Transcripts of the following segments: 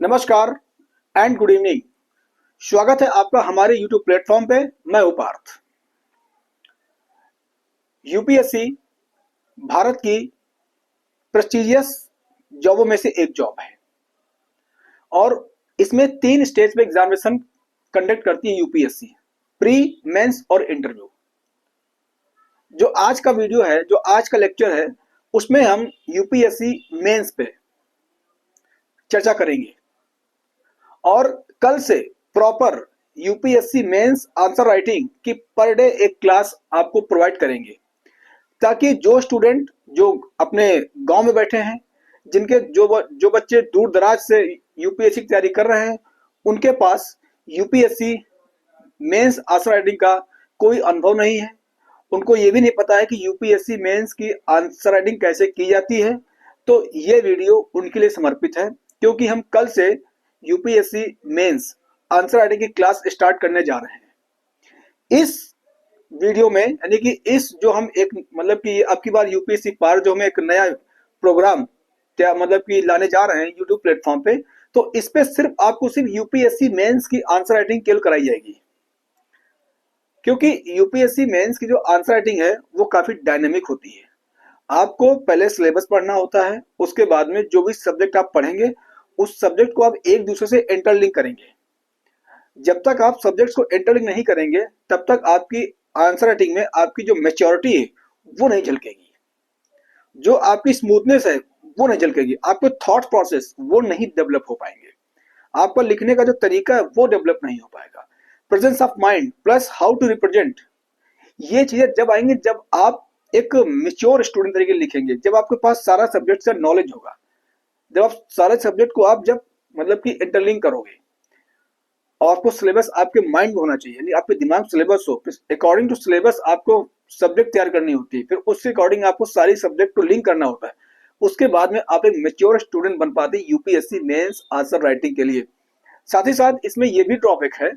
नमस्कार and good evening. स्वागत है आपका हमारे YouTube प्लेटफॉर्म पे। मैं हूं पार्थ। यूपीएससी भारत की प्रेस्टिजियस जॉबों में से एक जॉब है और इसमें 3 स्टेज पे एग्जामिनेशन कंडक्ट करती है यूपीएससी, प्री, मेंस और इंटरव्यू। जो आज का वीडियो है, जो आज का लेक्चर है, उसमें हम यूपीएससी मेंस पे चर्चा करेंगे और कल से proper UPSC mains answer writing की पर डे एक क्लास आपको प्रोवाइड करेंगे, ताकि जो स्टूडेंट जो अपने गांव में बैठे हैं, जिनके जो बच्चे दूर दराज से यूपीएससी की तैयारी कर रहे हैं, उनके पास यूपीएससी मेंस आंसर राइटिंग का कोई अनुभव नहीं है, उनको ये भी नहीं पता है कि यूपीएससी मेंस की आंसर राइटिंग कैसे की जाती है। तो ये वीडियो उनके लिए समर्पित है, क्योंकि हम कल से यूपीएससी मेंस आंसर राइटिंग की क्लास स्टार्ट करने जा रहे हैं। इस वीडियो में यानी कि इस जो हम एक मतलब कि अब की बार यूपीएससी पार जो हम एक नया प्रोग्राम क्या मतलब कि लाने जा रहे हैं यूट्यूब प्लेटफॉर्म पे, तो इस पे सिर्फ आपको सिर्फ यूपीएससी मेंस की आंसर राइटिंग केवल कराई जाएगी, क्योंकि यूपीएससी मेंस की जो आंसर राइटिंग है वो काफी डायनेमिक होती है। आपको पहले सिलेबस पढ़ना होता है, उसके बाद में जो भी सब्जेक्ट आप पढ़ेंगे उस सब्जेक्ट को आप एक दूसरे से इंटरलिंक करेंगे। जब तक आप सब्जेक्ट्स को इंटरलिंक नहीं करेंगे तब तक आपकी आंसर राइटिंग में आपकी जो मैच्योरिटी है वो नहीं झलकेगी, जो आपकी स्मूथनेस है वो नहीं झलकेगी, आपके थॉट प्रोसेस वो नहीं डेवलप हो पाएंगे, आपका लिखने का जो तरीका है वो डेवलप नहीं हो पाएगा। Presence of mind plus how to represent, ये चीजें जब आएंगे जब आप एक मेच्योर स्टूडेंट तरीके लिखेंगे, जब आपके पास सारा सब्जेक्ट का नॉलेज होगा, जब आप सारे सब्जेक्ट को आप जब मतलब कि इंटरलिंक करोगे और आपको सिलेबस आपके माइंड में होना चाहिए, यानी आपके दिमाग सिलेबस हो, अकॉर्डिंग टू सिलेबस आपको सब्जेक्ट तैयार करनी होती है, फिर उसके अकॉर्डिंग आपको सारी सब्जेक्ट को लिंक करना होता है। उसके बाद में आप एक मेच्योर स्टूडेंट बन पाते हैं यूपीएससी मेंस आंसर राइटिंग के लिए। साथ ही साथ इसमें यह भी ड्रॉबैक है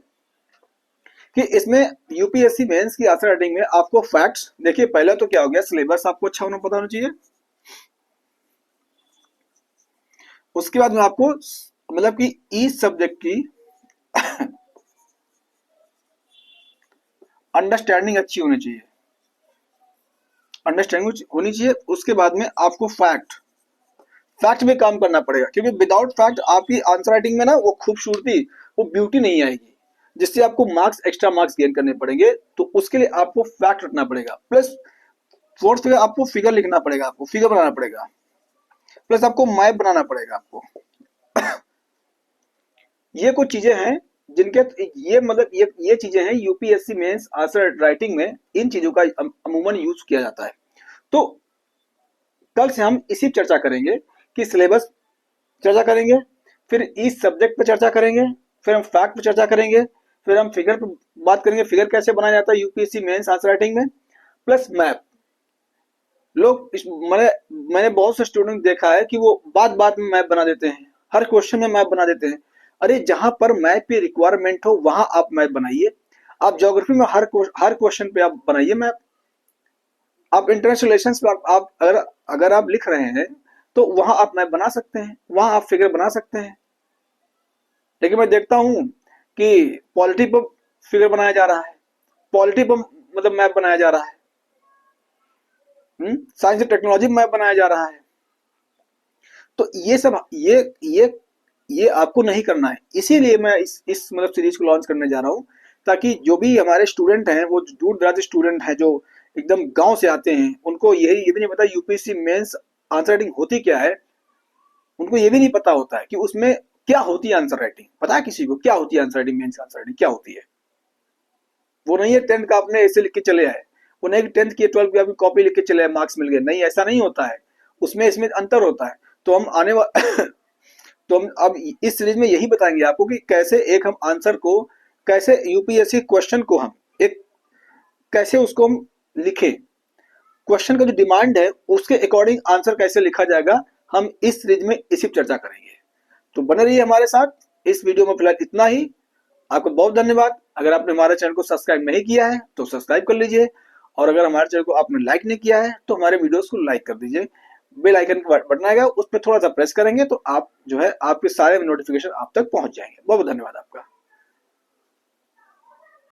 कि इसमें यूपीएससी मेंस की आंसर राइटिंग में आपको फैक्ट्स, देखिए पहले तो क्या हो गया, सिलेबस आपको अच्छा होना पता होना चाहिए, उसके बाद में आपको मतलब कि ईच सब्जेक्ट की अंडरस्टैंडिंग अच्छी होनी चाहिए, अंडरस्टैंडिंग होनी चाहिए। उसके बाद में आपको फैक्ट में काम करना पड़ेगा, क्योंकि विदाउट फैक्ट आपकी आंसर राइटिंग में ना वो खूबसूरती, वो ब्यूटी नहीं आएगी, जिससे आपको मार्क्स, एक्स्ट्रा मार्क्स गेन करने पड़ेंगे। तो उसके लिए आपको फैक्ट रखना पड़ेगा, प्लस फोर्थ फिगर आपको फिगर लिखना पड़ेगा, आपको फिगर बनाना पड़ेगा, प्लस आपको मैप बनाना पड़ेगा आपको। ये कुछ चीजें हैं जिनके ये मतलब ये चीजें हैं यूपीएससी मेंस आंसर राइटिंग में, इन चीजों का अमूमन यूज किया जाता है। तो कल से हम इसी चर्चा करेंगे कि सिलेबस चर्चा करेंगे, फिर इस सब्जेक्ट पर चर्चा करेंगे, फिर हम फैक्ट पर चर्चा करेंगे, फिर हम फिगर पर बात करेंगे, फिगर कैसे बनाया जाता है यूपीएससी मेंस आंसर राइटिंग में, प्लस मैप। लोग मैंने बहुत से स्टूडेंट देखा है कि वो बात बात में मैप बना देते हैं, हर क्वेश्चन में मैप बना देते हैं। अरे जहां पर मैप की रिक्वायरमेंट हो वहां आप मैप बनाइए। आप ज्योग्राफी में हर क्वेश्चन पे आप बनाइए मैप। आप इंटरनेशनल रिलेशंस पे आप अगर आप लिख रहे हैं तो वहां आप मैप बना सकते हैं, वहां आप फिगर बना सकते हैं। लेकिन मैं देखता हूं कि पॉलिटी पर फिगर बनाया जा रहा है, पॉलिटी पर मतलब मैप बनाया जा रहा है, साइंस एंड टेक्नोलॉजी मैप बनाया जा रहा है। तो ये सब ये आपको नहीं करना है। इसीलिए मैं इस मतलब सीरीज को लॉन्च करने जा रहा हूँ, ताकि जो भी हमारे स्टूडेंट हैं, वो दूर दराज स्टूडेंट हैं जो एकदम गांव से आते हैं, उनको ये भी नहीं पता यूपीएससी मेंस आंसर राइटिंग होती क्या है। उनको ये भी नहीं पता होता है कि उसमें क्या होती है आंसर राइटिंग। पता है किसी को क्या होती है answer writing, mains answer writing क्या होती है? वो नहीं है 10th का आपने ऐसे लिख के चले आए, वो नहीं 10th की 12th की आपकी कॉपी लिख के चले आए, मार्क्स मिल गए, नहीं, ऐसा नहीं होता है। उसमें इसमें अंतर होता है। तो हम आने वाले तो हम अब इस सीरीज में यही बताएंगे आपको कि कैसे एक हम आंसर को, कैसे यूपीएससी क्वेश्चन को हम एक कैसे उसको हम लिखें, क्वेश्चन का जो डिमांड है उसके अकॉर्डिंग आंसर कैसे लिखा जाएगा, हम इस सीरीज में इसी पर चर्चा करेंगे। तो बने रहिए हमारे साथ। इस वीडियो में फिलहाल इतना ही। आपको बहुत धन्यवाद। अगर आपने हमारे चैनल को सब्सक्राइब नहीं किया है तो सब्सक्राइब कर लीजिए, और अगर हमारे चैनल को आपने लाइक नहीं किया है तो हमारे वीडियोस को लाइक कर दीजिए। बेल आइकन का बटन आएगा, उस पर थोड़ा सा प्रेस करेंगे तो आप जो है आपके सारे नोटिफिकेशन आप तक पहुंच जाएंगे। बहुत बहुत धन्यवाद आपका।